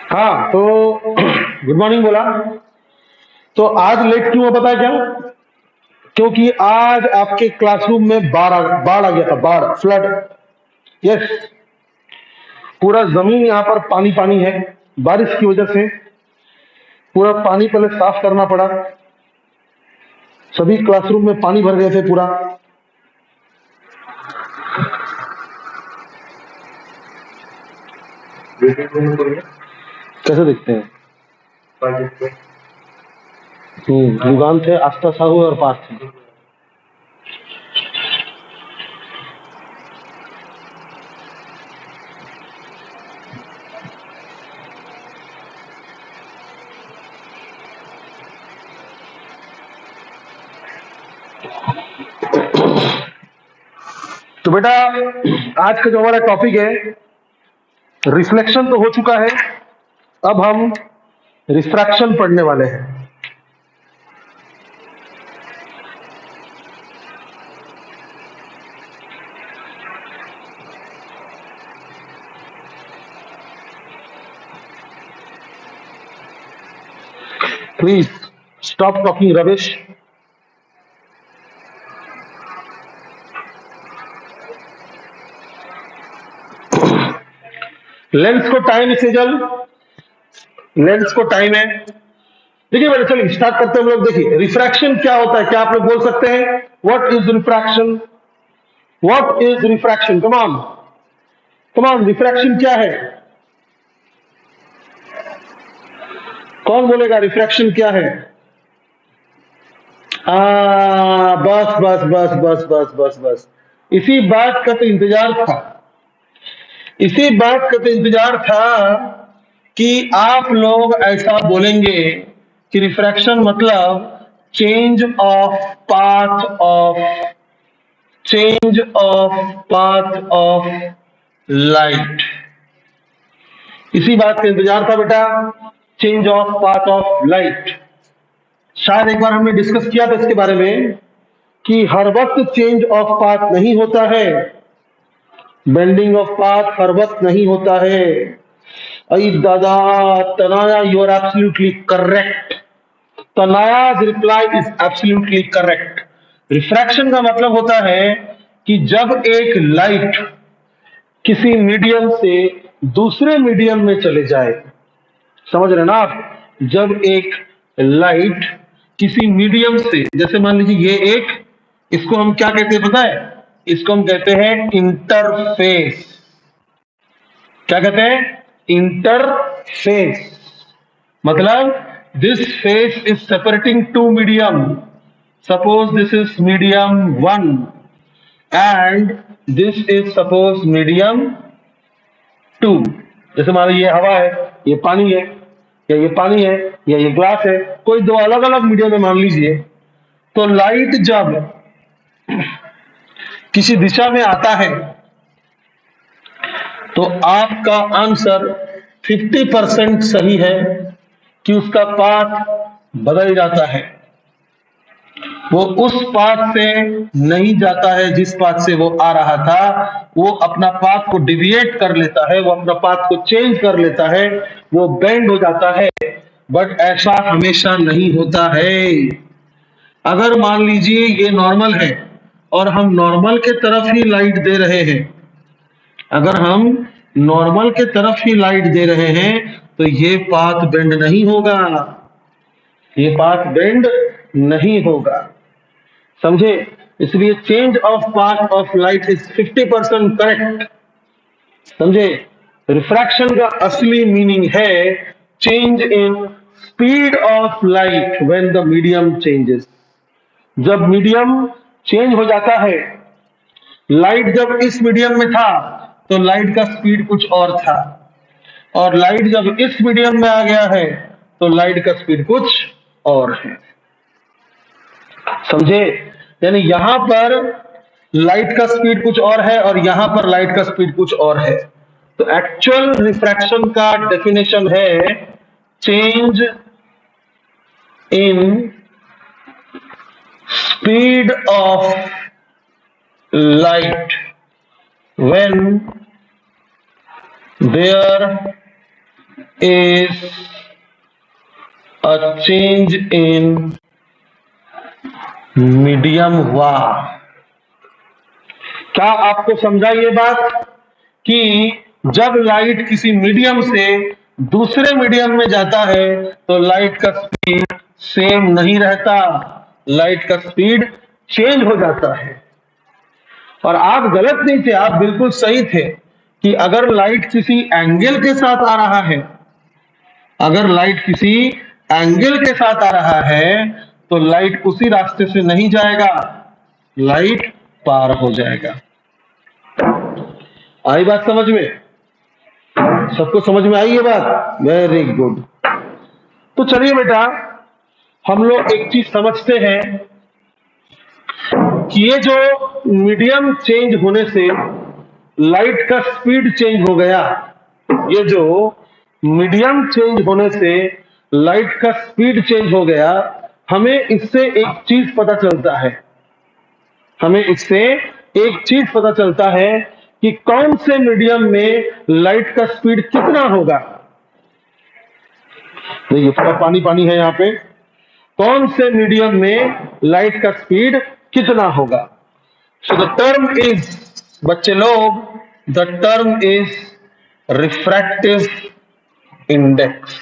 हाँ तो good morning बोला। तो आज लेट क्यों है पता है क्या? क्योंकि आज आपके क्लासरूम में बाढ़ आ गया था, बाढ़, फ्लड। यस, पूरा जमीन यहाँ पर पानी पानी है। बारिश की वजह से पूरा पानी पहले साफ करना पड़ा। सभी क्लासरूम में पानी भर गए थे पूरा। कैसे दिखते हैं? युगान थे, आस्था साहू और पार्थ थे। तो बेटा आज का जो हमारा टॉपिक है, रिफ्लेक्शन तो हो चुका है, अब हम रिफ्रैक्शन पढ़ने वाले हैं। Please stop talking rubbish. Lens को टाइम सेजल, लेंस को टाइम है। देखिए बेटा, चलिए स्टार्ट करते हैं हम लोग। देखिए रिफ्रैक्शन क्या होता है, क्या आप लोग बोल सकते हैं? What is refraction? What is refraction? Come on, come on, refraction क्या है? कौन बोलेगा रिफ्रैक्शन क्या है? बस बस बस बस बस बस बस, इसी बात का तो इंतजार था, इसी बात का तो इंतजार था कि आप लोग ऐसा बोलेंगे कि रिफ्रैक्शन मतलब change of path of, change of path of light. इसी बात का इंतजार था बेटा, change of path of light. शायद एक बार हमने डिस्कस किया था इसके बारे में कि हर वक्त चेंज ऑफ पाथ नहीं होता है, बेंडिंग ऑफ पाथ हर वक्त नहीं होता है। अई दादा Tanaya, you are absolutely correct. Tanaya's reply is absolutely correct. Refraction का मतलब होता है कि जब एक लाइट किसी मीडियम से दूसरे मीडियम में चले जाए, समझ रहे ना आप? जब एक लाइट किसी मीडियम से, जैसे मान लीजिए ये एक, इसको हम क्या कहते हैं पता है? इसको हम कहते हैं इंटरफेस। क्या कहते हैं? इंटरफेस। मतलब this face is separating two medium. Suppose this is medium 1 and this is suppose medium 2। जैसे मान लीजिए ये हवा है, ये पानी है, या ये पानी है, या ये ग्लास है, कोई दो अलग अलग मीडियम में मान लीजिए। तो लाइट जब किसी दिशा में आता है तो आपका आंसर 50% सही है कि उसका पाथ बदल जाता है। वो उस पाथ से नहीं जाता है जिस पाथ से वो आ रहा था, वो अपना पाथ को डिविएट कर लेता है, वो अपना पाथ को चेंज कर लेता है, वो बेंड हो जाता है। बट ऐसा हमेशा नहीं होता है। अगर मान लीजिए ये नॉर्मल है और हम नॉर्मल के तरफ ही लाइट दे रहे हैं, अगर हम नॉर्मल के तरफ ही लाइट दे रहे हैं तो ये पाथ बेंड नहीं होगा, ये पाथ बेंड नहीं होगा, समझे? इसलिए change of path of light is 50% correct, समझे? रिफ्रैक्शन का असली मीनिंग है change in speed of light when the medium changes. जब मीडियम चेंज हो जाता है, लाइट जब इस मीडियम में था तो लाइट का स्पीड कुछ और था, और लाइट जब इस मीडियम में आ गया है तो लाइट का स्पीड कुछ और है, समझे? यानी यहां पर लाइट का स्पीड कुछ और है और यहां पर लाइट का स्पीड कुछ और है। तो एक्चुअल रिफ्रैक्शन का डेफिनेशन है change in speed of light when there is a change in medium। वाह, क्या आपको समझा ये बात कि जब लाइट किसी मीडियम से दूसरे मीडियम में जाता है तो लाइट का स्पीड सेम नहीं रहता, लाइट का स्पीड चेंज हो जाता है। और आप गलत नहीं थे, आप बिल्कुल सही थे कि अगर लाइट किसी एंगल के साथ आ रहा है, अगर लाइट किसी एंगल के साथ आ रहा है तो लाइट उसी रास्ते से नहीं जाएगा, लाइट पार हो जाएगा। आई बात समझ में? सबको समझ में आई ये बात? Very good. तो चलिए बेटा, हम लोग एक चीज समझते हैं कि ये जो मीडियम चेंज होने से लाइट का स्पीड चेंज हो गया, ये जो मीडियम चेंज होने से लाइट का स्पीड चेंज हो गया, हमें इससे एक चीज पता चलता है, हमें इससे एक चीज पता चलता है कि कौन से मीडियम में लाइट का स्पीड कितना होगा। देखिए थोड़ा पानी पानी है यहां पे। कौन से मीडियम में लाइट का स्पीड कितना होगा? सो द टर्म इज, बच्चे लोग, the term is refractive index,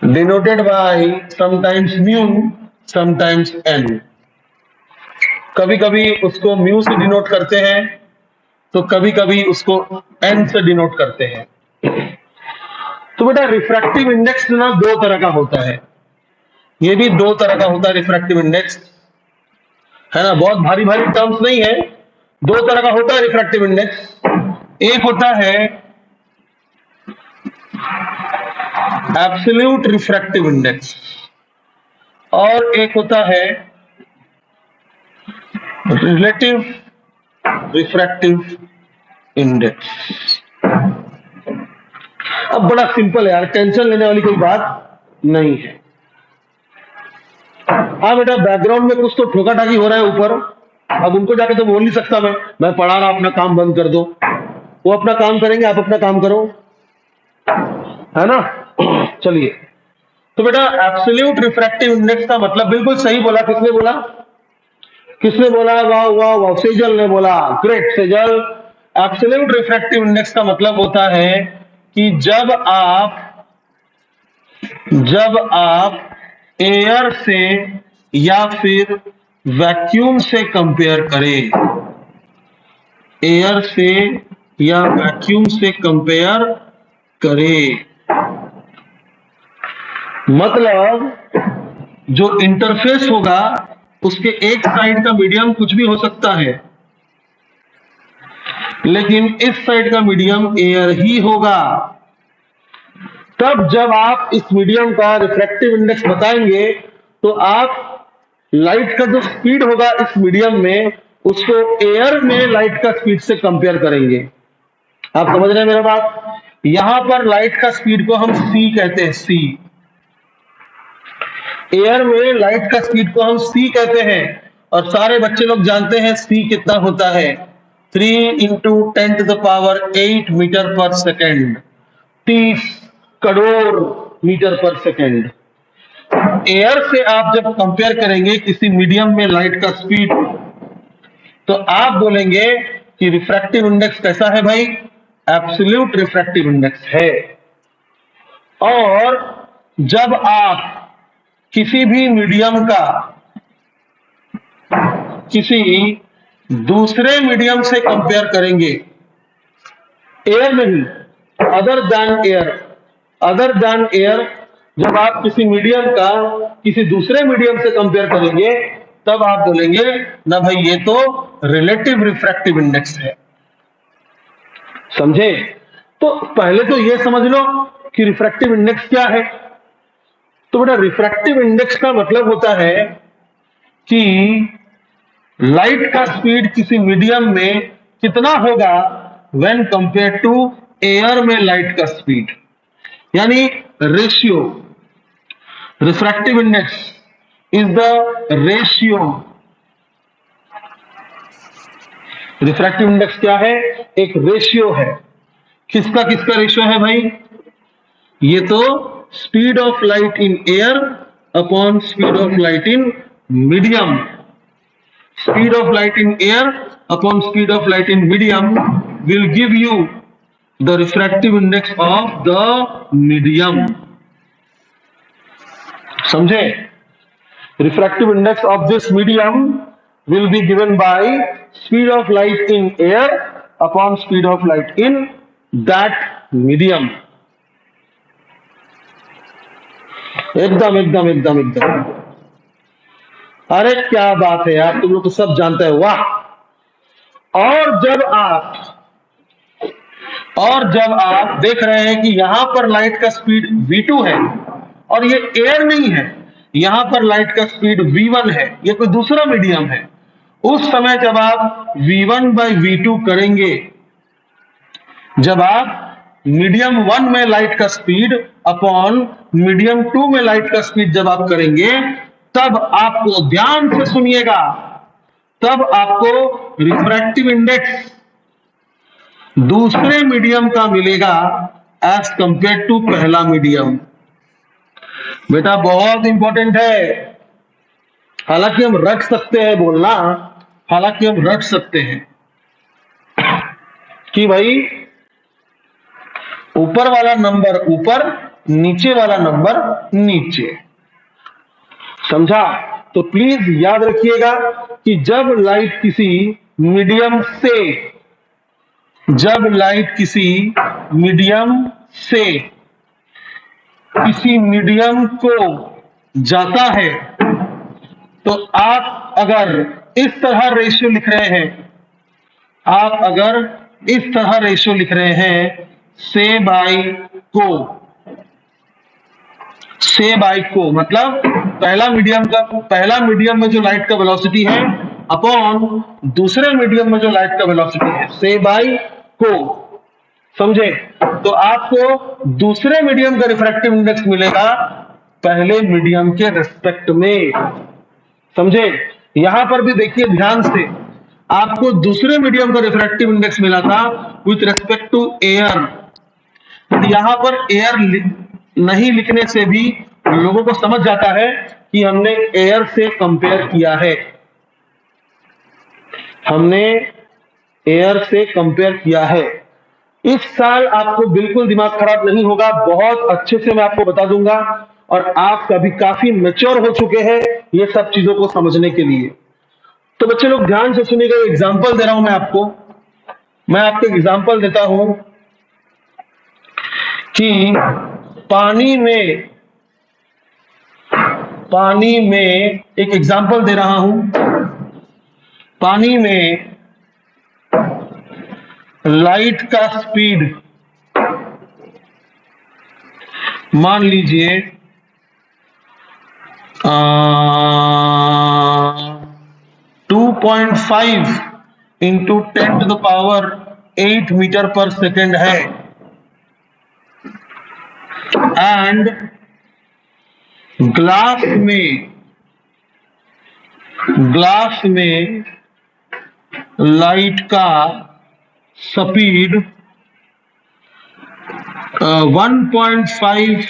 denoted by sometimes mu, sometimes N. कभी कभी उसको म्यू से डिनोट करते हैं तो कभी कभी उसको एन से डिनोट करते हैं। तो बेटा रिफ्रैक्टिव इंडेक्स ना दो तरह का होता है, ये भी दो तरह का होता है रिफ्रैक्टिव इंडेक्स, है ना, बहुत भारी भारी टर्म्स नहीं है, दो तरह का होता है रिफ्रैक्टिव इंडेक्स। एक होता है एब्सोल्यूट रिफ्रैक्टिव इंडेक्स और एक होता है रिलेटिव रिफ्रैक्टिव इंडेक्स। अब बड़ा सिंपल है यार, टेंशन लेने वाली कोई बात नहीं है। हाँ बेटा, बैकग्राउंड में कुछ तो ठोका ठाकी हो रहा है ऊपर, अब उनको जाके तो बोल नहीं सकता मैं पढ़ा रहा, अपना काम बंद कर दो। वो अपना काम करेंगे, आप अपना काम करो, है ना। चलिए, तो बेटा एब्सोल्यूट रिफ्रैक्टिव इंडेक्स का मतलब बिल्कुल सही बोला। किसने बोला? किसने बोला? वाह वाह वाह, सेजल ने बोला। Great Sejal. Absolute refractive index का मतलब होता है कि जब आप एयर से या फिर वैक्यूम से कंपेयर करें, एयर से या वैक्यूम से कंपेयर करें, मतलब जो इंटरफेस होगा उसके एक साइड का मीडियम कुछ भी हो सकता है, लेकिन इस साइड का मीडियम एयर ही होगा। तब जब आप इस मीडियम का रिफ्रैक्टिव इंडेक्स बताएंगे तो आप लाइट का जो स्पीड होगा इस मीडियम में, उसको एयर में लाइट का स्पीड से कंपेयर करेंगे। आप समझ रहे हैं मेरा बात? यहां पर लाइट का स्पीड को हम सी कहते हैं, सी। एयर में लाइट का स्पीड को हम सी कहते हैं, और सारे बच्चे लोग जानते हैं सी कितना होता है, 3 × 10⁸ मीटर पर सेकेंड, 30 करोड़ मीटर पर सेकेंड। एयर से आप जब कंपेयर करेंगे किसी मीडियम में लाइट का स्पीड, तो आप बोलेंगे कि रिफ्रैक्टिव इंडेक्स कैसा है भाई? एब्सोल्यूट रिफ्रैक्टिव इंडेक्स है। और जब आप किसी भी मीडियम का किसी दूसरे मीडियम से कंपेयर करेंगे, एयर नहीं, अदर देन एयर, जब आप किसी मीडियम का किसी दूसरे मीडियम से कंपेयर करेंगे तब आप बोलेंगे ना भाई ये तो रिलेटिव रिफ्रैक्टिव इंडेक्स है। समझे? तो पहले तो ये समझ लो कि रिफ्रैक्टिव इंडेक्स क्या है। तो बेटा रिफ्रैक्टिव इंडेक्स का मतलब होता है कि लाइट का स्पीड किसी मीडियम में कितना होगा व्हेन कंपेयर टू एयर में लाइट का स्पीड, यानी ratio. Refractive index is the ratio. Refractive index क्या है? एक रेशियो है। किसका किसका रेशियो है भाई? ये तो speed of light in air upon speed of light in medium. Speed of light in air upon speed of light in medium will give you the refractive index of the medium. समझे? Refractive index of this medium will be given by speed of light in air upon speed of light in that medium. एकदम एकदम एकदम एकदम. अरे क्या बात है यार, तुम लोग तो सब जानते हैं. वाह. और जब आप देख रहे हैं कि यहां पर लाइट का स्पीड v2 है और ये एयर नहीं है, यहां पर लाइट का स्पीड v1 है, ये कोई दूसरा मीडियम है, उस समय जब आप v1/v2 करेंगे, जब आप मीडियम 1 में लाइट का स्पीड अपॉन मीडियम 2 में लाइट का स्पीड जब आप करेंगे, तब आपको, ध्यान से सुनिएगा, तब आपको रिफ्रैक्टिव इंडेक्स दूसरे मीडियम का मिलेगा एज कंपेयर टू पहला मीडियम. बेटा बहुत इंपॉर्टेंट है. हालांकि हम रख सकते हैं बोलना, हालांकि हम रख सकते हैं कि भाई ऊपर वाला नंबर ऊपर, नीचे वाला नंबर नीचे. समझा? तो प्लीज याद रखिएगा कि जब लाइट किसी मीडियम से किसी मीडियम को जाता है, तो आप अगर इस तरह रेशियो लिख रहे हैं, से बाई को मतलब पहला मीडियम में जो लाइट का वेलोसिटी है अपॉन दूसरे मीडियम में जो लाइट का वेलोसिटी है, से बाई को. समझे? तो आपको दूसरे मीडियम का रिफ्रैक्टिव इंडेक्स मिलेगा पहले मीडियम के रेस्पेक्ट में. समझे? यहां पर भी देखिए ध्यान से, आपको दूसरे मीडियम का रिफ्रैक्टिव इंडेक्स मिला था विथ रेस्पेक्ट टू एयर. यहां पर एयर नहीं लिखने से भी लोगों को समझ जाता है कि हमने एयर से कंपेयर किया है, इस साल आपको बिल्कुल दिमाग खराब नहीं होगा, बहुत अच्छे से मैं आपको बता दूंगा, और आप कभी काफी मैच्योर हो चुके हैं ये सब चीजों को समझने के लिए. तो बच्चे लोग ध्यान से सुनिएगा, एग्जाम्पल दे रहा हूं मैं आपको एग्जाम्पल देता हूं कि पानी में एक एग्जाम्पल दे रहा हूं. पानी में लाइट का स्पीड मान लीजिए 2.5 इंटू 10⁸ मीटर पर सेकेंड है, एंड ग्लास में लाइट का स्पीड 1.5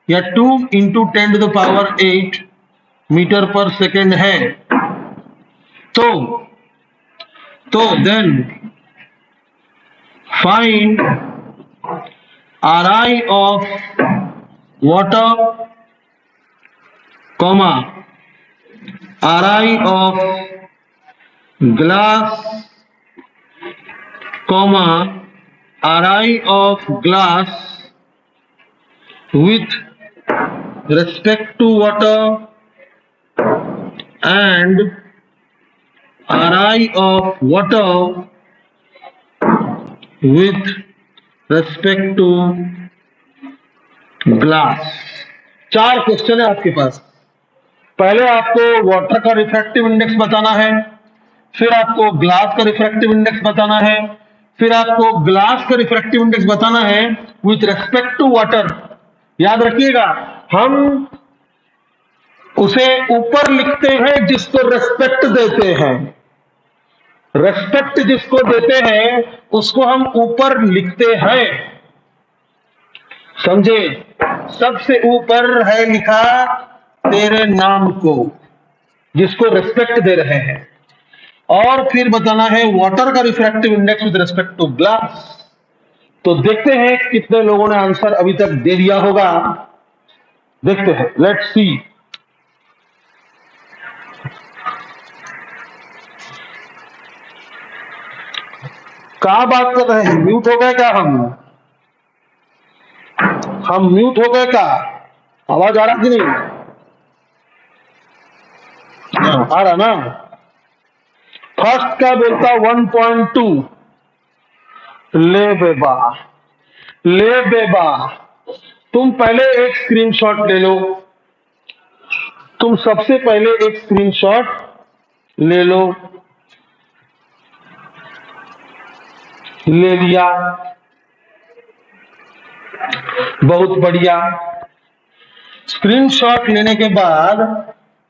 या 2 इंटू 10⁸ मीटर पर सेकेंड है. तो then find Ri of water, comma Ri of glass, comma Ri of glass with respect to water, and Ri of water with respect to glass. 4 question है आपके पास. पहले आपको water का refractive index बताना है, फिर आपको ग्लास का रिफ्रैक्टिव इंडेक्स बताना है, फिर आपको ग्लास का रिफ्रैक्टिव इंडेक्स बताना है विथ रेस्पेक्ट टू वाटर. याद रखिएगा, हम उसे ऊपर लिखते हैं जिसको रेस्पेक्ट देते हैं. रेस्पेक्ट जिसको देते हैं उसको हम ऊपर लिखते हैं. समझे? सबसे ऊपर है लिखा तेरे नाम को, जिसको रिस्पेक्ट दे रहे हैं। और फिर बताना है वाटर का refractive index with respect to glass. तो देखते हैं कितने लोगों ने आंसर अभी तक दे दिया होगा। देखते हैं, लेट्स सी। कहा बात कर रहे हैं? म्यूट हो गए क्या हम म्यूट हो गए क्या? आवाज आ रहा कि नहीं? आ रहा ना? फर्स्ट का बोलता 1.2। ले बेबा, ले बेबा, तुम पहले एक स्क्रीनशॉट ले लो। तुम सबसे पहले एक स्क्रीनशॉट ले लो। ले लिया, बहुत बढ़िया। स्क्रीनशॉट लेने के बाद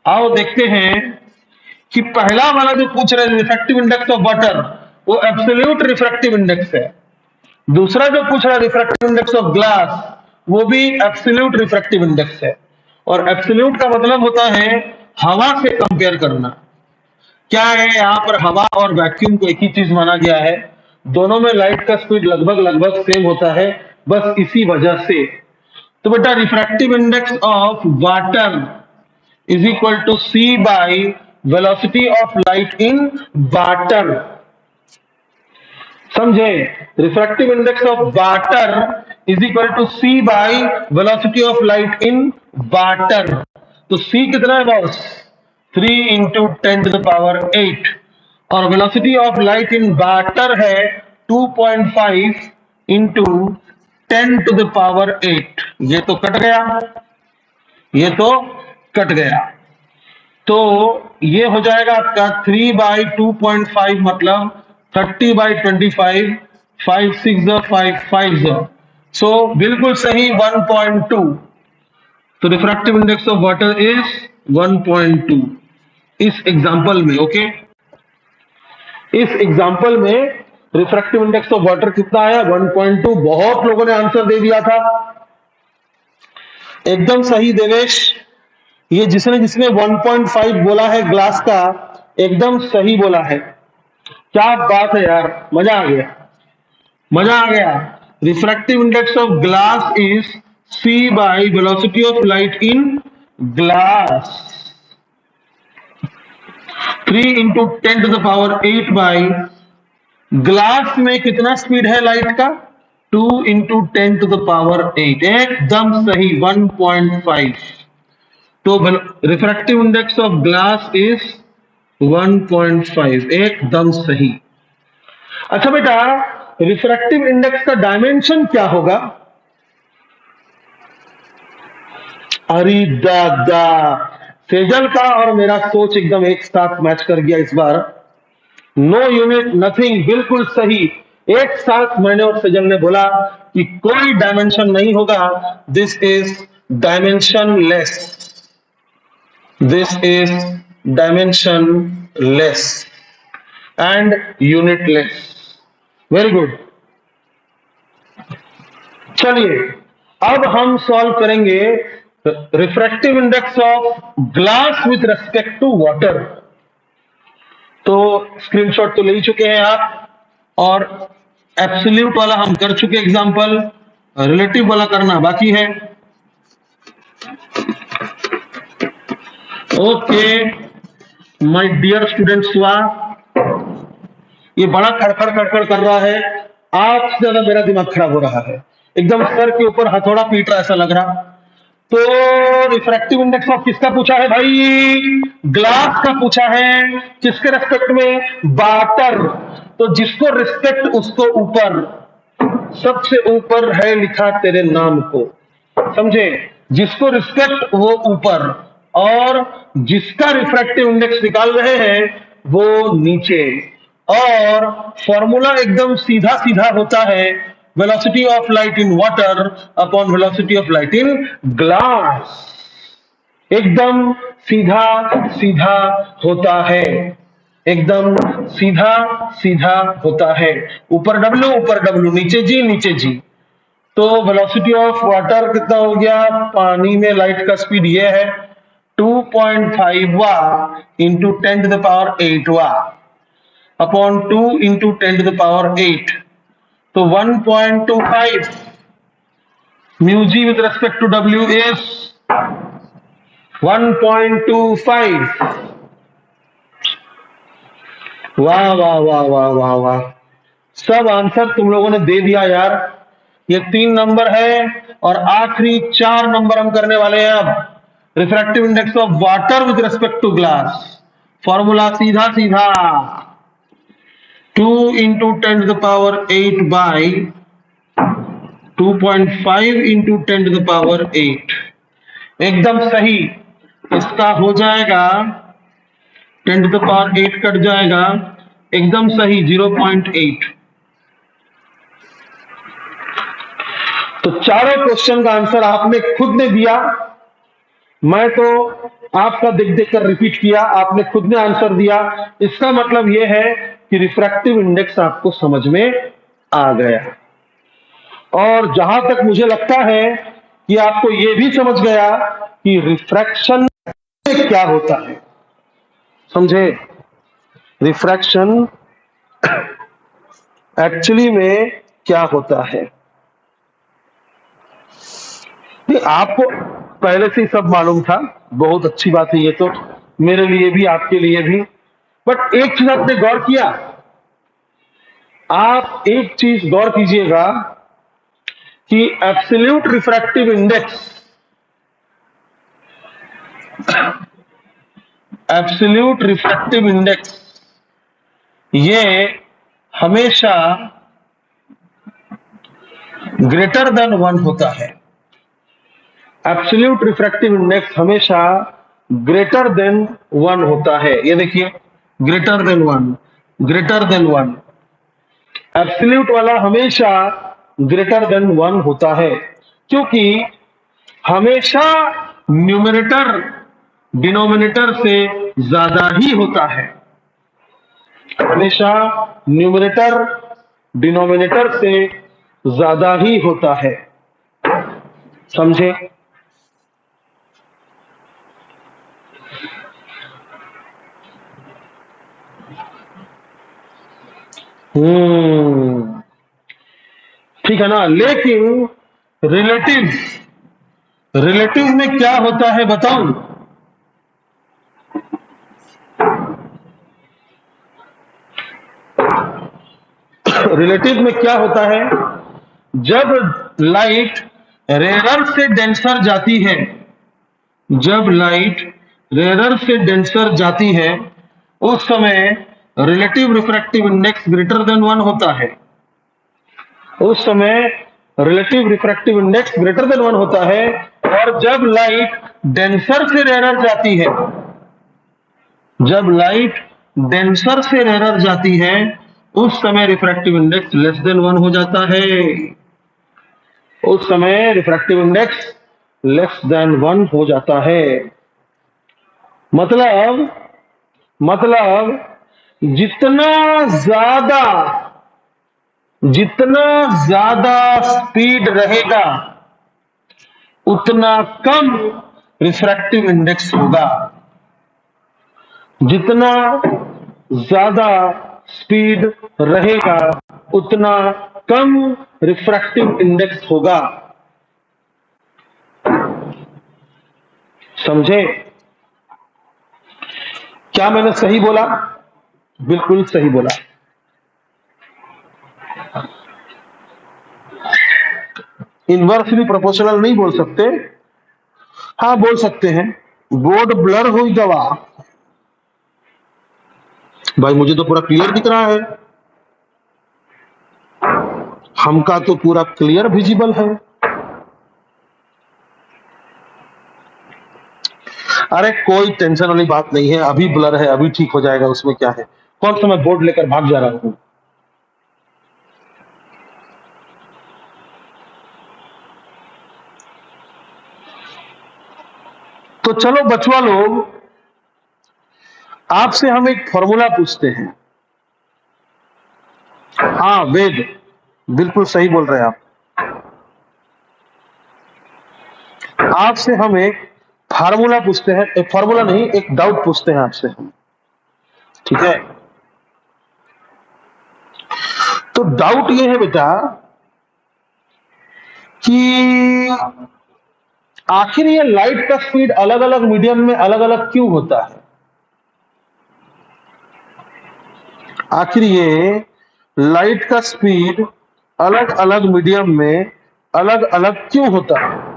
आओ देखते हैं कि पहला वाला जो पूछ रहे हैं रिफ्रैक्टिव इंडेक्स ऑफ वाटर, वो एब्सोल्यूट रिफ्रैक्टिव इंडेक्स है। दूसरा जो पूछ रहा है रिफ्रैक्टिव इंडेक्स ऑफ ग्लास, वो भी एब्सोल्यूट रिफ्रैक्टिव इंडेक्स है। और एब्सोल्यूट का मतलब होता है हवा से कंपेयर करना। क्या है, यहाँ पर हवा और वैक्यूम को एक ही चीज माना गया है। दोनों में लाइट का स्पीड लगभग लगभग सेम होता है, बस इसी वजह से। तो बेटा refractive index of water is equal to C by velocity of light in water. समझे? Refractive index of water is equal to C by velocity of light in water. तो सी कितना है बॉस? 3 इंटू 10⁸ और velocity of light in water है 2.5 into 10⁸। ये तो cut गया, ये तो कट गया। तो ये हो जाएगा आपका 3/2.5 मतलब 30/25, 5 6 5 5 सो बिल्कुल सही 1.2। तो refractive index of water is 1.2 इस एग्जाम्पल में। ओके, इस एग्जाम्पल में रिफ्रैक्टिव इंडेक्स ऑफ वाटर कितना आया? 1.2। बहुत लोगों ने आंसर दे दिया था, एकदम सही देवेश। ये जिसने जिसने 1.5 बोला है ग्लास का, एकदम सही बोला है। क्या बात है यार, मजा आ गया, मजा आ गया। Refractive index of glass is c by velocity of light in glass. 3 into 10⁸ by glass में कितना स्पीड है लाइट का? 2 इंटू 10⁸। एकदम सही 1.5। तो refractive index of glass is 1.5, एकदम सही। अच्छा बेटा, रिफ्रैक्टिव इंडेक्स का डायमेंशन क्या होगा? अरे दादा, सेजल का और मेरा सोच एकदम एक साथ मैच कर गया इस बार। नो यूनिट नथिंग, बिल्कुल सही। एक साथ मैंने और सेजल ने बोला कि कोई डायमेंशन नहीं होगा। This is dimensionless, this is dimensionless and unitless. Very good. चलिए अब हम सॉल्व करेंगे refractive index of glass with respect to water. तो स्क्रीनशॉट तो ले ही चुके हैं आप, और एब्सोल्यूट वाला हम कर चुके एग्जांपल, रिलेटिव वाला करना बाकी है। ओके माय डियर स्टूडेंट्स, ये बड़ा खड़खड़ खड़खड़ कर रहा है, आपसे ज्यादा मेरा दिमाग खराब हो रहा है, एकदम सर के ऊपर हथौड़ा पीट रहा ऐसा लग रहा। तो रिफ्रैक्टिव इंडेक्स ऑफ किसका पूछा है भाई? ग्लास का पूछा है। किसके रेस्पेक्ट में? वाटर। तो जिसको रिस्पेक्ट उसको ऊपर, सबसे ऊपर है लिखा तेरे नाम को। समझे? जिसको रिस्पेक्ट वो ऊपर, और जिसका रिफ्रैक्टिव इंडेक्स निकाल रहे हैं वो नीचे। और फॉर्मूला एकदम सीधा सीधा होता है, velocity of light in water upon velocity of light in glass. एकदम सीधा सीधा होता है, एकदम सीधा सीधा होता है। ऊपर W ऊपर W, नीचे G नीचे G। तो वेलोसिटी ऑफ वाटर कितना हो गया, पानी में लाइट का स्पीड ये है 2.5 वा इंटू 10⁸ वा अपॉन 2 इंटू 10⁸, तो 1.25 mu g with respect to W is 1.25। वाह वाह वाह वाह वाह वाह, सब आंसर तुम लोगों ने दे दिया यार। ये 3 नंबर है और आखिरी 4 नंबर हम करने वाले हैं अब। Refractive index of water with respect to glass, formula सीधा सीधा 2 इंटू 10⁸ बाई 2.5 इंटू 10⁸, एकदम सही। इसका हो जाएगा 10⁸ कट जाएगा, एकदम सही 0.8। तो चारों क्वेश्चन का आंसर आपने खुद ने दिया, मैं तो आपका देख देख कर रिपीट किया, आपने खुद ने आंसर दिया। इसका मतलब यह है कि रिफ्रैक्टिव इंडेक्स आपको समझ में आ गया। और जहां तक मुझे लगता है कि आपको यह भी समझ गया कि रिफ्रैक्शन क्या होता है, समझे? रिफ्रैक्शन एक्चुअली में क्या होता है, आपको पहले से ही सब मालूम था, बहुत अच्छी बात है ये तो, मेरे लिए भी आपके लिए भी। बट एक चीज आपने गौर किया, आप एक चीज गौर कीजिएगा कि absolute refractive index, absolute refractive index ये हमेशा ग्रेटर देन 1 होता है। एब्सोल्यूट रिफ्रैक्टिव इंडेक्स हमेशा ग्रेटर देन 1 होता है। ये देखिए, greater than 1, greater than 1, absolute वाला हमेशा ग्रेटर देन 1 होता है, क्योंकि हमेशा न्यूमरेटर डिनोमिनेटर से ज्यादा ही होता है। हमेशा न्यूमरेटर डिनोमिनेटर से ज्यादा ही होता है, समझे? ठीक है ना। लेकिन रिलेटिव, रिलेटिव में क्या होता है बताऊं? रिलेटिव में क्या होता है, जब लाइट रेरर से डेंसर जाती है, जब लाइट रेरर से डेंसर जाती है, उस समय relative refractive index greater than 1 होता है। उस समय relative refractive index greater than 1 होता है। और जब लाइट डेंसर से रेरर जाती है, जब लाइट डेंसर से रेरर जाती है, उस समय रिफ्रैक्टिव इंडेक्स लेस देन 1 हो जाता है। उस समय रिफ्रैक्टिव इंडेक्स लेस देन 1 हो जाता है। मतलब जितना ज्यादा स्पीड रहेगा उतना कम रिफ्रैक्टिव इंडेक्स होगा। जितना ज्यादा स्पीड रहेगा उतना कम रिफ्रैक्टिव इंडेक्स होगा, समझे? क्या मैंने सही बोला? बिल्कुल सही बोला। इनवर्सली प्रोपोर्शनल नहीं बोल सकते, हाँ बोल सकते हैं बोर्ड ब्लर हुई दवा। भाई मुझे तो पूरा क्लियर दिख रहा है, हमका तो पूरा क्लियर विजिबल है। अरे कोई टेंशन वाली बात नहीं है, अभी ब्लर है, अभी ठीक हो जाएगा, उसमें क्या है। कौन सा मैं बोर्ड लेकर भाग जा रहा हूं? तो चलो बचवा लोग, आपसे हम एक फॉर्मूला पूछते हैं। हाँ वेद, बिल्कुल सही बोल रहे हैं आप। आपसे हम एक फार्मूला पूछते हैं, एक फार्मूला नहीं, एक डाउट पूछते हैं आपसे हम, ठीक है? तो डाउट ये है बेटा कि आखिर ये लाइट का स्पीड अलग अलग मीडियम में अलग अलग क्यों होता है? आखिर ये लाइट का स्पीड अलग अलग मीडियम में अलग अलग क्यों होता है?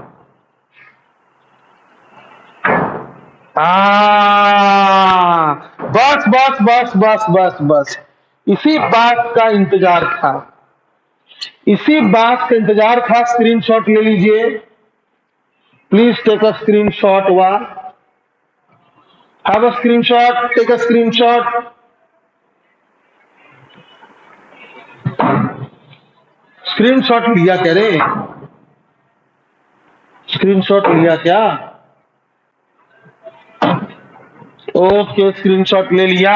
बस बस बस बस बस बस, इसी बात का इंतजार था, इसी बात का इंतजार था। स्क्रीनशॉट ले लीजिए, प्लीज टेक अ स्क्रीनशॉट। वाह, have a screenshot, take a screenshot. Screenshot लिया कह रहे, स्क्रीनशॉट लिया क्या? ओके, स्क्रीनशॉट ले लिया।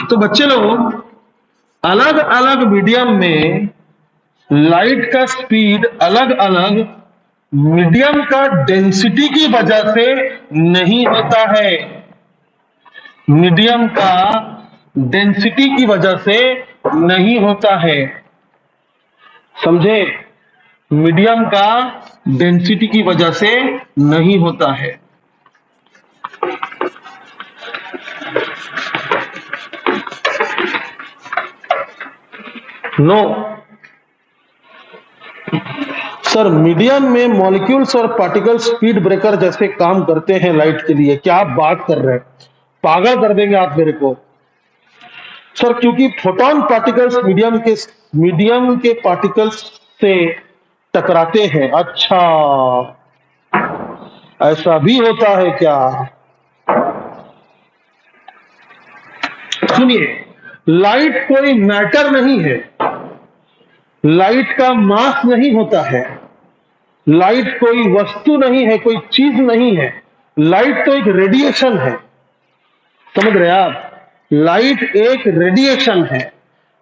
तो बच्चे लोग, अलग अलग मीडियम में लाइट का स्पीड अलग अलग मीडियम का डेंसिटी की वजह से नहीं होता है। मीडियम का डेंसिटी की वजह से नहीं होता है, समझे? मीडियम का डेंसिटी की वजह से नहीं होता है। नो सर, मीडियम में मॉलिक्यूल्स और पार्टिकल स्पीड ब्रेकर जैसे काम करते हैं लाइट के लिए। क्या आप बात कर रहे हैं? पागल कर देंगे आप मेरे को। सर, क्योंकि फोटॉन पार्टिकल्स मीडियम के पार्टिकल्स से टकराते हैं। अच्छा, ऐसा भी होता है क्या? सुनिए, लाइट कोई मैटर नहीं है, लाइट का मास नहीं होता है, लाइट कोई वस्तु नहीं है, कोई चीज नहीं है। लाइट तो एक रेडिएशन है, समझ रहे आप? लाइट एक रेडिएशन है।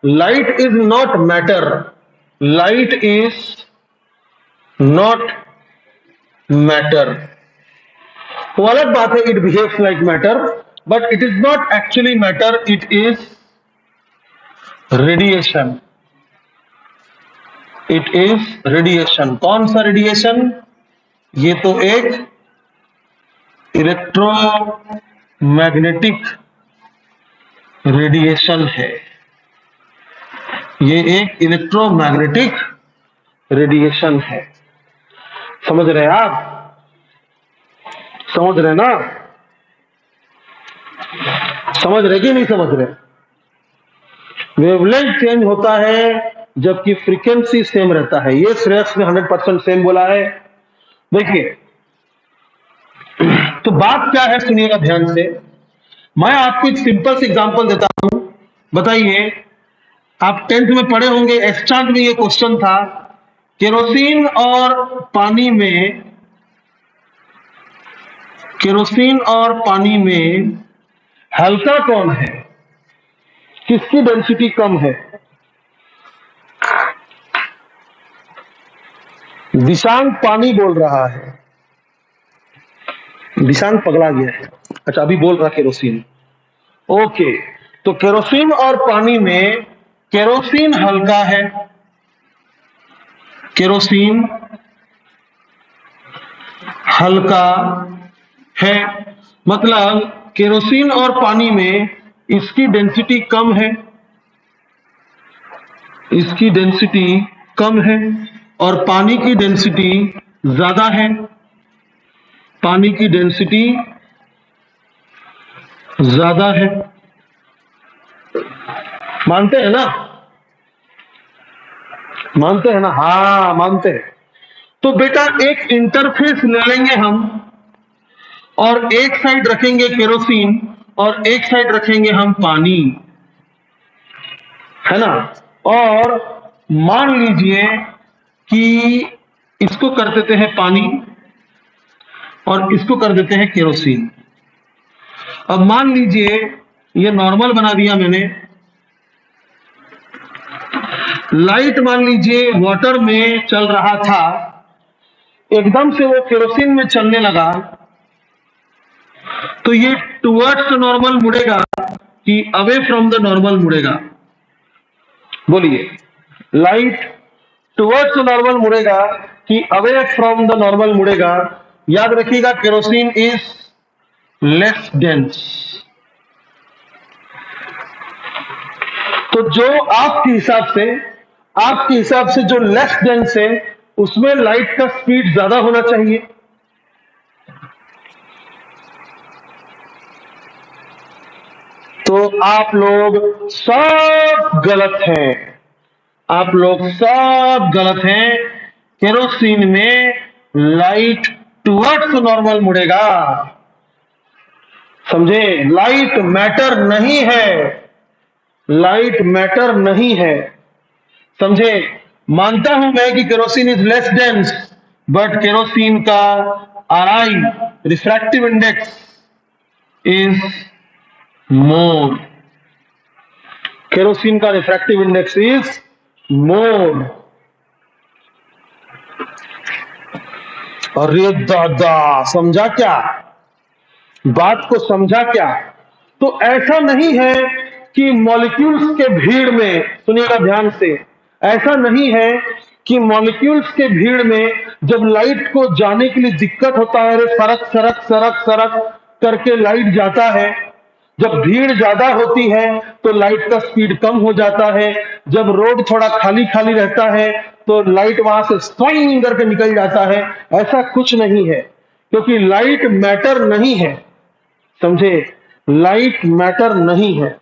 Light is not matter, light is not matter. वो अलग बात है, it behaves like matter, but it is not actually matter, it is radiation. It is radiation. कौन सा रेडिएशन? ये तो एक इलेक्ट्रोमैग्नेटिक रेडिएशन है, ये एक इलेक्ट्रोमैग्नेटिक रेडिएशन है। समझ रहे हैं आप? समझ रहे ना? समझ रहे कि नहीं समझ रहे? वेवलेंथ चेंज होता है जबकि फ्रीक्वेंसी सेम रहता है। ये श्रेयस ने 100% सेम बोला है। देखिए, तो बात क्या है, सुनिएगा ध्यान से। मैं आपको एक सिंपल सी एग्जांपल देता हूं। बताइए, आप 10th में पढ़े होंगे, एक्सचांट में ये क्वेश्चन था, केरोसिन और पानी में, केरोसिन और पानी में हल्का कौन है, किसकी डेंसिटी कम है? दिशांक पानी बोल रहा है, दिशांक पगला गया है। अच्छा, अभी बोल रहा केरोसिन। ओके, तो केरोसिन और पानी में केरोसिन हल्का है, केरोसिन हल्का है, मतलब केरोसिन और पानी में इसकी डेंसिटी कम है, इसकी डेंसिटी कम है, और पानी की डेंसिटी ज्यादा है, पानी की डेंसिटी ज्यादा है। मानते हैं ना? मानते हैं ना? हाँ, मानते हैं। तो बेटा, एक इंटरफेस ले लेंगे हम, और एक साइड रखेंगे केरोसिन और एक साइड रखेंगे हम पानी, है ना? और मान लीजिए कि इसको कर देते हैं पानी और इसको कर देते हैं केरोसिन। अब मान लीजिए, ये नॉर्मल बना दिया मैंने, लाइट मान लीजिए वाटर में चल रहा था, एकदम से वो केरोसिन में चलने लगा, तो ये टुवर्ड्स नॉर्मल मुड़ेगा कि अवे फ्रॉम द नॉर्मल मुड़ेगा? बोलिए, लाइट टुवर्ड्स नॉर्मल मुड़ेगा कि अवे फ्रॉम द नॉर्मल मुड़ेगा? याद रखिएगा, केरोसिन इज लेस डेंस। तो जो आपके हिसाब से जो लेस डेंस है, उसमें लाइट का स्पीड ज्यादा होना चाहिए। तो आप लोग सब गलत हैं, आप लोग सब गलत हैं। केरोसिन में लाइट टुवर्ड्स नॉर्मल मुड़ेगा, समझे? लाइट मैटर नहीं है, लाइट मैटर नहीं है, समझे? मानता हूं मैं कि kerosene is less dense, but kerosene का RI, refractive index, is more. Kerosene का रिफ्रैक्टिव इंडेक्स इज मोर। अरे दादा, समझा क्या? बात को समझा क्या? तो ऐसा नहीं है कि मॉलिक्यूल्स के भीड़ में, सुनिएगा ध्यान से, ऐसा नहीं है कि मॉलिक्यूल्स के भीड़ में जब लाइट को जाने के लिए दिक्कत होता है, अरे सरक सरक सरक सरक करके लाइट जाता है। जब भीड़ ज्यादा होती है तो लाइट का स्पीड कम हो जाता है। जब रोड थोड़ा खाली खाली रहता है तो लाइट वहां से स्वाइंग करके निकल जाता है। ऐसा कुछ नहीं है, क्योंकि लाइट मैटर नहीं है, समझे? लाइट मैटर नहीं है।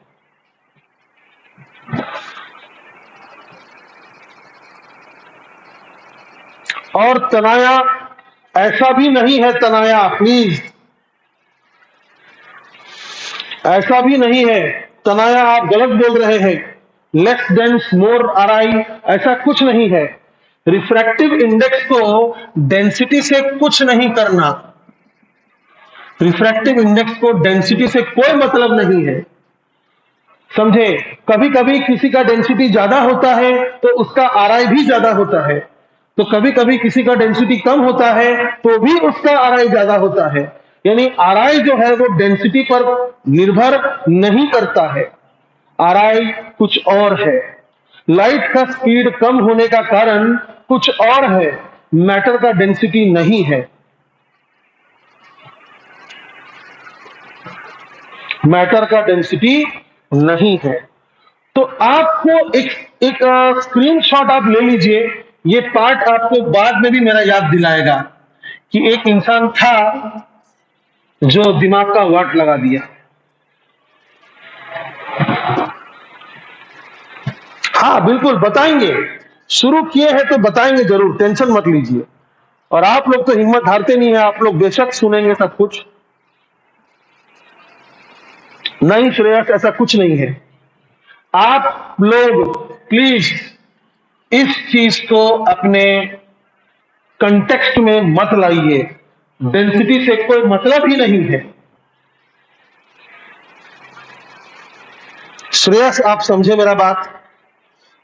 और तनाया ऐसा भी नहीं है, तनाया प्लीज, ऐसा भी नहीं है। तनाया आप गलत बोल रहे हैं। लेस डेंस मोर आरआई, ऐसा कुछ नहीं है। रिफ्रैक्टिव इंडेक्स को डेंसिटी से कुछ नहीं करना, रिफ्रैक्टिव इंडेक्स को डेंसिटी से कोई मतलब नहीं है, समझे? कभी कभी किसी का डेंसिटी ज्यादा होता है तो उसका आरआई भी ज्यादा होता है, तो कभी कभी किसी का डेंसिटी कम होता है तो भी उसका आरआई ज्यादा होता है। यानी आरआई जो है वो डेंसिटी पर निर्भर नहीं करता है, आरआई कुछ और है। लाइट का स्पीड कम होने का कारण कुछ और है, मैटर का डेंसिटी नहीं है, मैटर का डेंसिटी नहीं है। तो आपको एक स्क्रीनशॉट आप ले लीजिए, ये पार्ट आपको बाद में भी मेरा याद दिलाएगा कि एक इंसान था जो दिमाग का वाट लगा दिया। हाँ बिल्कुल बताएंगे, शुरू किए हैं तो बताएंगे जरूर, टेंशन मत लीजिए। और आप लोग तो हिम्मत हारते नहीं है, आप लोग बेशक सुनेंगे सब कुछ। नहीं श्रेयस, ऐसा कुछ नहीं है। आप लोग प्लीज इस चीज को अपने कंटेक्स्ट में मत लाइए, डेंसिटी से कोई मतलब ही नहीं है। श्रेयस आप समझे मेरा बात?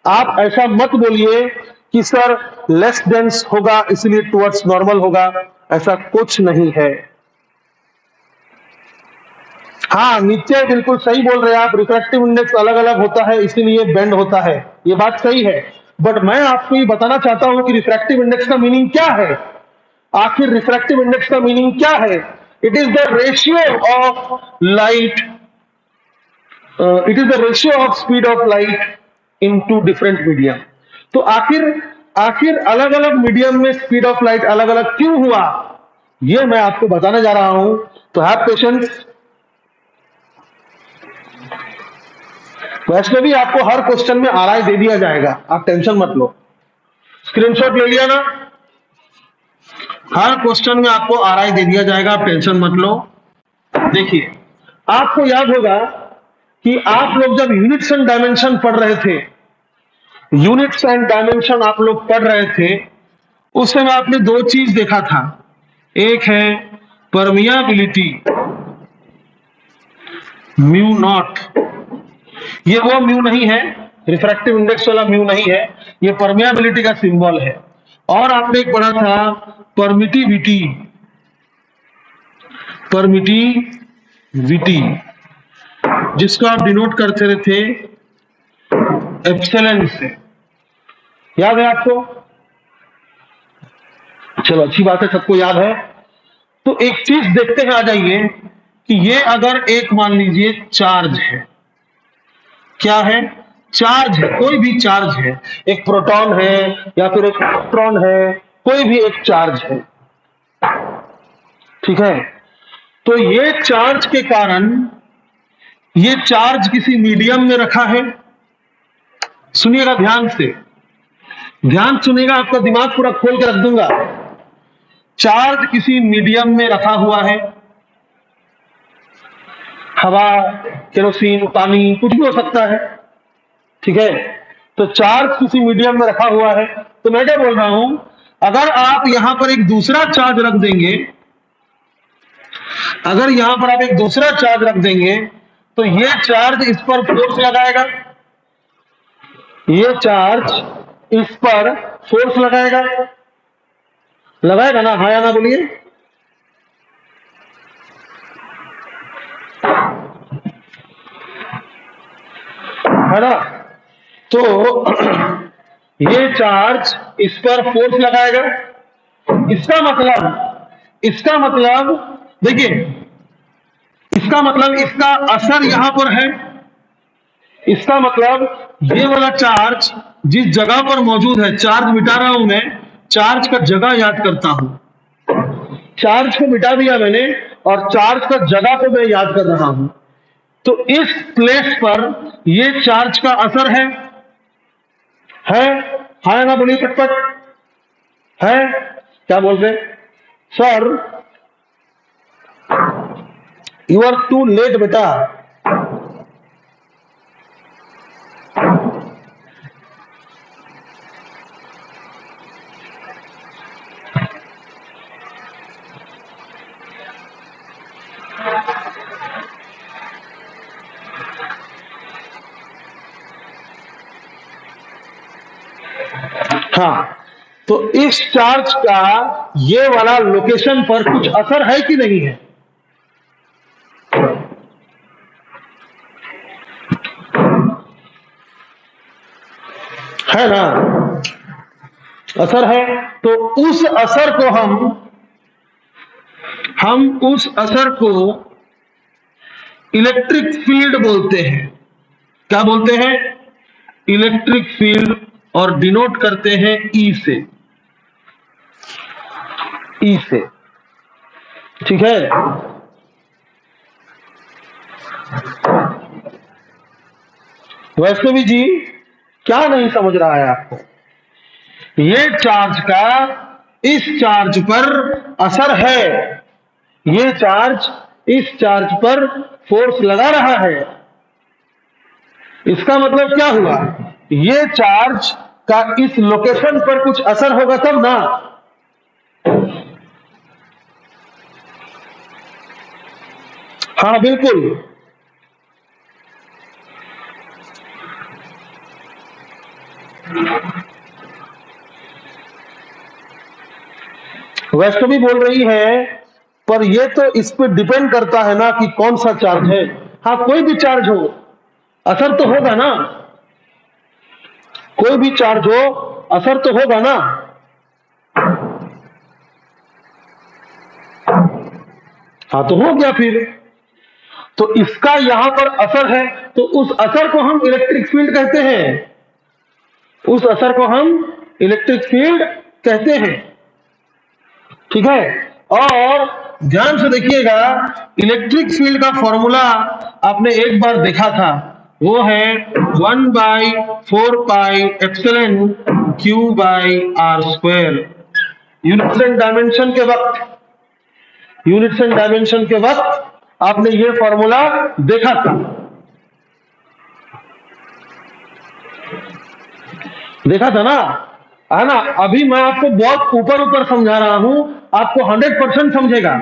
आप ऐसा मत बोलिए कि सर लेस डेंस होगा इसलिए टुवर्ड्स नॉर्मल होगा, ऐसा कुछ नहीं है। हाँ निश्चय, बिल्कुल सही बोल रहे हैं आप, रिफ्रैक्टिव इंडेक्स अलग अलग होता है इसीलिए बेंड होता है, ये बात सही है। बट मैं आपको ये बताना चाहता हूं कि रिफ्रैक्टिव इंडेक्स का मीनिंग क्या है। आखिर रिफ्रैक्टिव इंडेक्स का मीनिंग क्या है? It is the ratio of light, it is the ratio of speed of light in two different medium. तो आखिर अलग अलग मीडियम में स्पीड ऑफ लाइट अलग अलग क्यों हुआ, ये मैं आपको बताने जा रहा हूं। तो हैव पेशेंस। वैसे भी आपको हर क्वेश्चन में आरआई दे दिया जाएगा, आप टेंशन मत लो। स्क्रीनशॉट ले लिया ना? हर क्वेश्चन में आपको आरआई दे दिया जाएगा, आप टेंशन मत लो। देखिए, आपको याद होगा कि आप लोग जब यूनिट्स एंड डायमेंशन पढ़ रहे थे, यूनिट्स एंड डायमेंशन आप लोग पढ़ रहे थे, उस समय आपने दो चीज देखा था। एक है परमियाबिलिटी, म्यू नॉट, ये वो म्यू नहीं है रिफ्रैक्टिव इंडेक्स वाला म्यू नहीं है, ये परमियाबिलिटी का सिंबल है। और आपने एक पढ़ा था परमिटिविटी, परमिटिविटी जिसको आप डिनोट करते रहे थे एप्सिलॉन से, याद है आपको? चलो अच्छी बात है, सबको याद है। तो एक चीज देखते हैं, आ जाइए कि ये अगर एक मान लीजिए चार्ज है, क्या है? चार्ज है, कोई भी चार्ज है, एक प्रोटॉन है या फिर एक इलेक्ट्रॉन है, कोई भी एक चार्ज है, ठीक है? तो ये चार्ज के कारण, ये चार्ज किसी मीडियम में रखा है। सुनिएगा ध्यान से, ध्यान सुनिएगा, आपका दिमाग पूरा खोल के रख दूंगा। चार्ज किसी मीडियम में रखा हुआ है, हवा, केरोसिन, पानी, कुछ भी हो सकता है, ठीक है? तो चार्ज किसी मीडियम में रखा हुआ है। तो मैं क्या बोल रहा हूं, अगर आप यहां पर एक दूसरा चार्ज रख देंगे, अगर यहां पर आप एक दूसरा चार्ज रख देंगे, तो ये चार्ज इस पर फोर्स लगाएगा, ये चार्ज इस पर फोर्स लगाएगा, लगाएगा ना? हाँ या ना बोलिए। है ना? तो ये चार्ज इस पर फोर्स लगाएगा। इसका मतलब देखिए, इसका मतलब इसका असर यहां पर है। इसका मतलब ये वाला चार्ज जिस जगह पर मौजूद है, चार्ज मिटा रहा हूं मैं, चार्ज का जगह याद करता हूं, चार्ज को मिटा दिया मैंने और चार्ज का जगह को मैं याद कर रहा हूं। तो इस प्लेस पर ये चार्ज का असर है? है ना? बोलिए पटपट, है? क्या बोलते sir? You are too late बेटा। हाँ, तो इस चार्ज का ये वाला लोकेशन पर कुछ असर है कि नहीं है? है ना? असर है। तो उस असर को हम उस असर को इलेक्ट्रिक फील्ड बोलते हैं। क्या बोलते हैं? इलेक्ट्रिक फील्ड, और डिनोट करते हैं ई से, ई से, ठीक है? वैष्णवी जी क्या नहीं समझ रहा है आपको? ये चार्ज का इस चार्ज पर असर है, ये चार्ज इस चार्ज पर फोर्स लगा रहा है। इसका मतलब क्या हुआ? ये चार्ज का इस लोकेशन पर कुछ असर होगा तब ना। हाँ बिल्कुल, वैष्णवी बोल रही है, पर ये तो इस पर डिपेंड करता है ना कि कौन सा चार्ज है। हाँ, कोई भी चार्ज हो असर तो होगा ना, कोई भी चार्ज हो असर तो होगा ना। हाँ तो हो गया फिर। तो इसका यहां पर असर है, तो उस असर को हम इलेक्ट्रिक फील्ड कहते हैं, उस असर को हम इलेक्ट्रिक फील्ड कहते हैं, ठीक है? और ध्यान से देखिएगा, इलेक्ट्रिक फील्ड का फॉर्मूला आपने एक बार देखा था, वो है 1/4πε/Q/r²। यूनिट्स एंड डायमेंशन के वक्त, यूनिट्स एंड डायमेंशन के वक्त आपने ये फॉर्मूला देखा था, देखा था ना? है ना? अभी मैं आपको बहुत ऊपर ऊपर समझा रहा हूं, आपको 100% समझेगा।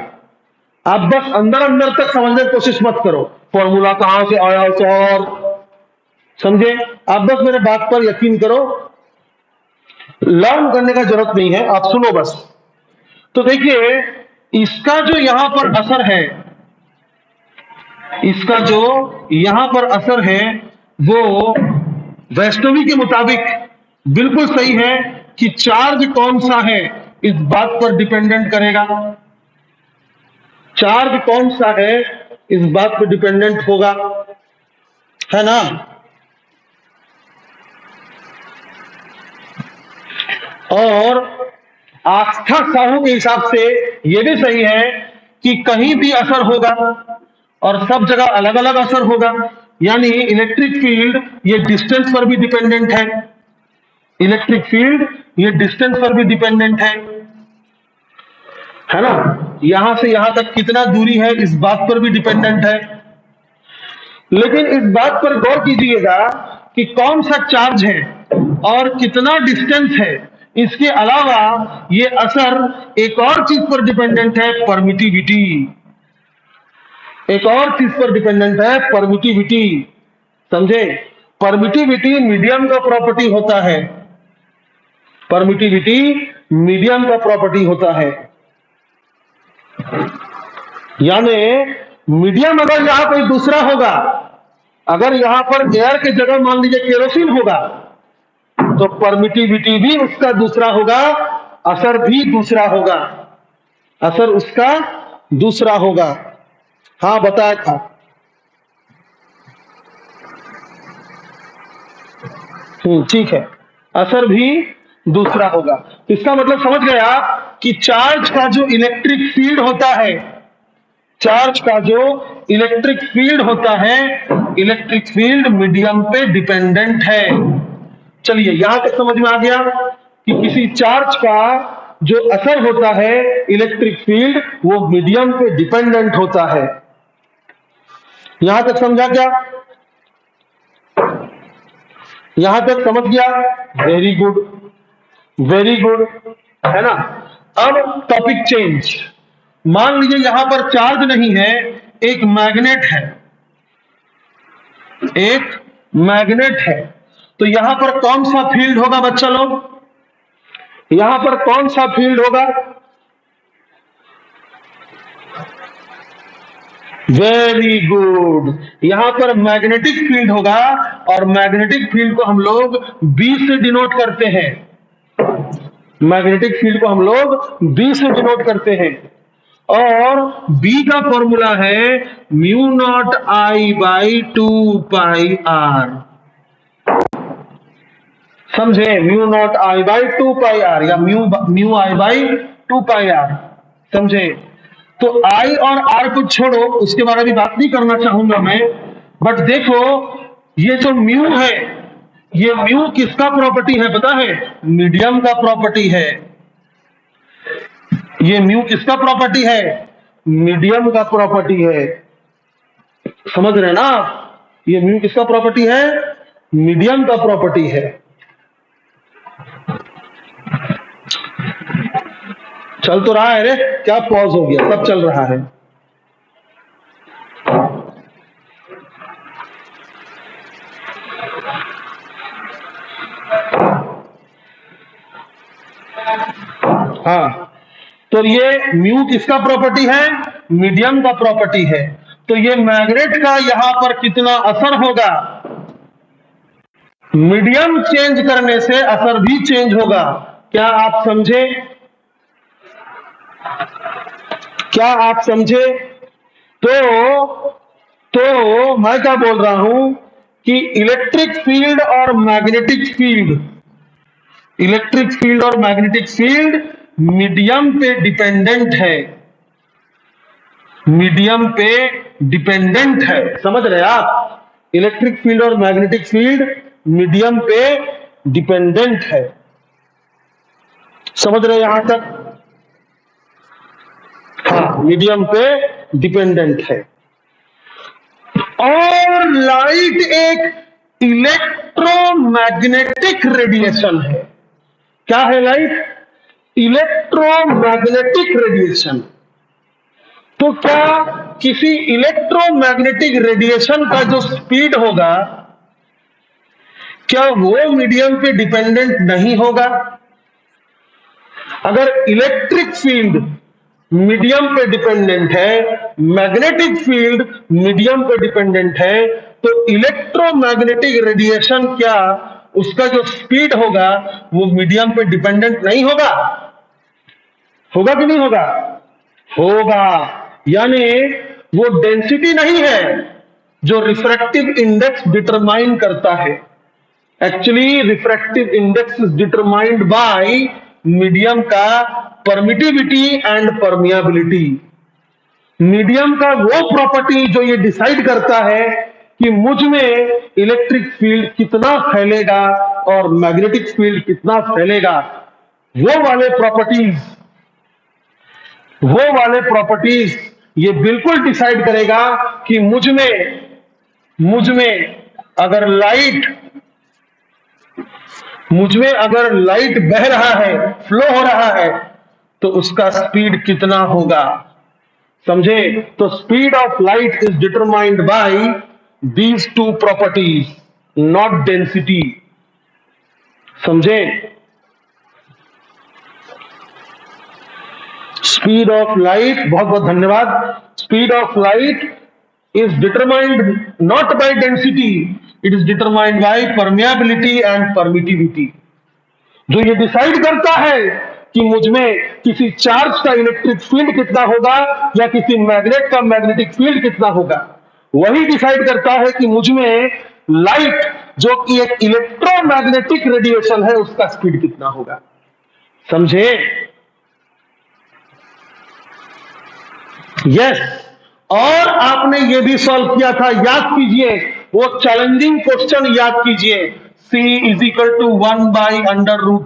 आप बस अंदर अंदर तक समझने की कोशिश मत करो, फॉर्मूला कहां से आया सर, समझे? आप बस मेरे बात पर यकीन करो, लर्न करने का जरूरत नहीं है, आप सुनो बस। तो देखिए, इसका जो यहां पर असर है, इसका जो यहां पर असर है वो वैष्णवी के मुताबिक बिल्कुल सही है कि चार्ज कौन सा है इस बात पर डिपेंडेंट करेगा। चार्ज कौन सा है इस बात पर डिपेंडेंट होगा, है ना? और आस्था साहू के हिसाब से यह भी सही है कि कहीं भी असर होगा और सब जगह अलग अलग असर होगा। यानी इलेक्ट्रिक फील्ड ये डिस्टेंस पर भी डिपेंडेंट है, इलेक्ट्रिक फील्ड ये डिस्टेंस पर भी डिपेंडेंट है ना? यहां से यहां तक कितना दूरी है इस बात पर भी डिपेंडेंट है। लेकिन इस बात पर गौर कीजिएगा कि कौन सा चार्ज है और कितना डिस्टेंस है, इसके अलावा ये असर एक और चीज पर डिपेंडेंट है, परमिटिविटी। एक और चीज पर डिपेंडेंट है, परमिटिविटी। समझे? परमिटिविटी मीडियम का प्रॉपर्टी होता है, परमिटिविटी मीडियम का प्रॉपर्टी होता है। यानी मीडियम अगर यहां कोई दूसरा होगा, अगर यहां पर एयर के जगह मान लीजिए केरोसिन होगा, तो परमिटिविटी भी उसका दूसरा होगा, असर भी दूसरा होगा, असर उसका दूसरा होगा। हाँ बताया था। ठीक है, असर भी दूसरा होगा। इसका मतलब समझ गए आप कि चार्ज का जो इलेक्ट्रिक फील्ड होता है, चार्ज का जो इलेक्ट्रिक फील्ड होता है, इलेक्ट्रिक फील्ड मीडियम पे डिपेंडेंट है। चलिए यहां तक समझ में आ गया कि किसी चार्ज का जो असर होता है इलेक्ट्रिक फील्ड, वो मीडियम पे डिपेंडेंट होता है। यहां तक समझा क्या? यहां तक समझ गया? वेरी गुड, वेरी गुड, है ना? अब टॉपिक चेंज। मान लीजिए यहां पर चार्ज नहीं है, एक मैग्नेट है, एक मैग्नेट है। तो यहां पर कौन सा फील्ड होगा बच्चा लोग? यहां पर कौन सा फील्ड होगा? वेरी गुड, यहां पर मैग्नेटिक फील्ड होगा। और मैग्नेटिक फील्ड को हम लोग बी से डिनोट करते हैं, मैग्नेटिक फील्ड को हम लोग बी से डिनोट करते हैं। और बी का फॉर्मूला है mu naught I by 2 pi R. समझे? Mu naught I by 2 pi R या mu I by 2 pi R. समझे? तो आई और आर को छोड़ो, उसके बारे में बात नहीं करना चाहूंगा मैं। बट देखो, ये जो म्यू है, ये म्यू किसका प्रॉपर्टी है पता है? मीडियम का प्रॉपर्टी है। ये म्यू किसका प्रॉपर्टी है? मीडियम का प्रॉपर्टी है। समझ रहे हैं ना आप? ये म्यू किसका प्रॉपर्टी है? मीडियम का प्रॉपर्टी है। चल तो रहा है रे, क्या पॉज हो गया? सब चल रहा है। हाँ, तो ये म्यू किसका प्रॉपर्टी है? मीडियम का प्रॉपर्टी है। तो ये मैग्नेट का यहां पर कितना असर होगा? मीडियम चेंज करने से असर भी चेंज होगा। क्या आप समझे? क्या आप समझे? तो मैं क्या बोल रहा हूं कि इलेक्ट्रिक फील्ड और मैग्नेटिक फील्ड, इलेक्ट्रिक फील्ड और मैग्नेटिक फील्ड मीडियम पे डिपेंडेंट है, मीडियम पे डिपेंडेंट है। समझ रहे आप? इलेक्ट्रिक फील्ड और मैग्नेटिक फील्ड मीडियम पे डिपेंडेंट है। समझ रहे यहां तक? हाँ, मीडियम पे डिपेंडेंट है। और लाइट एक इलेक्ट्रोमैग्नेटिक रेडिएशन है। क्या है लाइट? Electromagnetic radiation. तो क्या किसी इलेक्ट्रोमैग्नेटिक रेडिएशन का जो स्पीड होगा, क्या वो मीडियम पे डिपेंडेंट नहीं होगा? अगर इलेक्ट्रिक फील्ड मीडियम पे डिपेंडेंट है, मैग्नेटिक फील्ड मीडियम पे डिपेंडेंट है, तो इलेक्ट्रोमैग्नेटिक रेडिएशन क्या उसका जो स्पीड होगा वो मीडियम पे डिपेंडेंट नहीं होगा? होगा कि नहीं होगा? होगा। यानी वो डेंसिटी नहीं है जो रिफ्रैक्टिव इंडेक्स डिटरमाइन करता है। Actually refractive index is determined by medium का परमिटिविटी एंड परमियाबिलिटी। मीडियम का वो प्रॉपर्टी जो ये डिसाइड करता है कि मुझ में इलेक्ट्रिक फील्ड कितना फैलेगा और मैग्नेटिक फील्ड कितना फैलेगा, वो वाले प्रॉपर्टीज ये बिल्कुल डिसाइड करेगा कि मुझ में अगर लाइट बह रहा है, फ्लो हो रहा है, तो उसका स्पीड कितना होगा। समझे? तो speed of light is determined by these two properties, not density. समझे? स्पीड ऑफ लाइट, बहुत बहुत धन्यवाद। Speed of light is determined not by density, it is determined by permeability and permittivity। जो ये डिसाइड करता है कि मुझ में किसी चार्ज का इलेक्ट्रिक फील्ड कितना होगा या किसी मैग्नेट का मैग्नेटिक फील्ड कितना होगा, वही डिसाइड करता है कि मुझ में लाइट जो कि एक इलेक्ट्रोमैग्नेटिक रेडिएशन है उसका स्पीड कितना होगा। समझे? यस। और आपने ये भी सॉल्व किया था, याद कीजिए, वो चैलेंजिंग क्वेश्चन याद कीजिए, C इज इक्वल टू 1/√μ∈.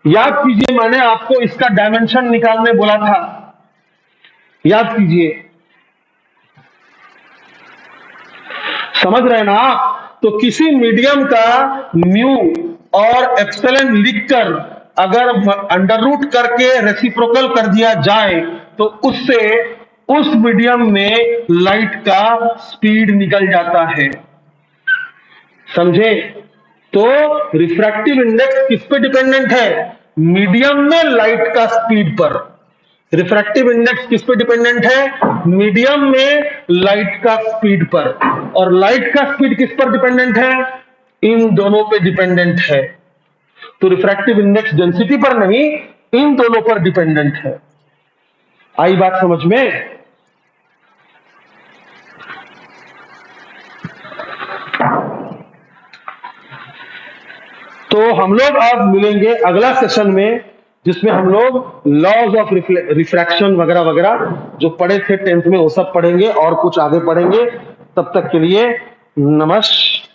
याद कीजिए, मैंने आपको इसका डायमेंशन निकालने बोला था, याद कीजिए। समझ रहे ना आप? तो किसी मीडियम का म्यू और एप्सिलॉन लिखकर अगर अंडर रूट करके रेसिप्रोकल कर दिया जाए तो उससे उस मीडियम में लाइट का स्पीड निकल जाता है। समझे? तो रिफ्रैक्टिव इंडेक्स किस पे डिपेंडेंट है? मीडियम में लाइट का स्पीड पर। रिफ्रैक्टिव इंडेक्स किस पे डिपेंडेंट है? मीडियम में लाइट का स्पीड पर। और लाइट का स्पीड किस पर डिपेंडेंट है? इन दोनों पे डिपेंडेंट है। तो रिफ्रैक्टिव इंडेक्स डेंसिटी पर नहीं, इन दोनों पर डिपेंडेंट है। आई बात समझ में? तो हम लोग अब मिलेंगे अगला सेशन में, जिसमें हम लोग लॉज ऑफ रिफ्रैक्शन वगैरह वगैरह जो पढ़े थे 10th में वो सब पढ़ेंगे और कुछ आगे पढ़ेंगे। तब तक के लिए नमस्कार।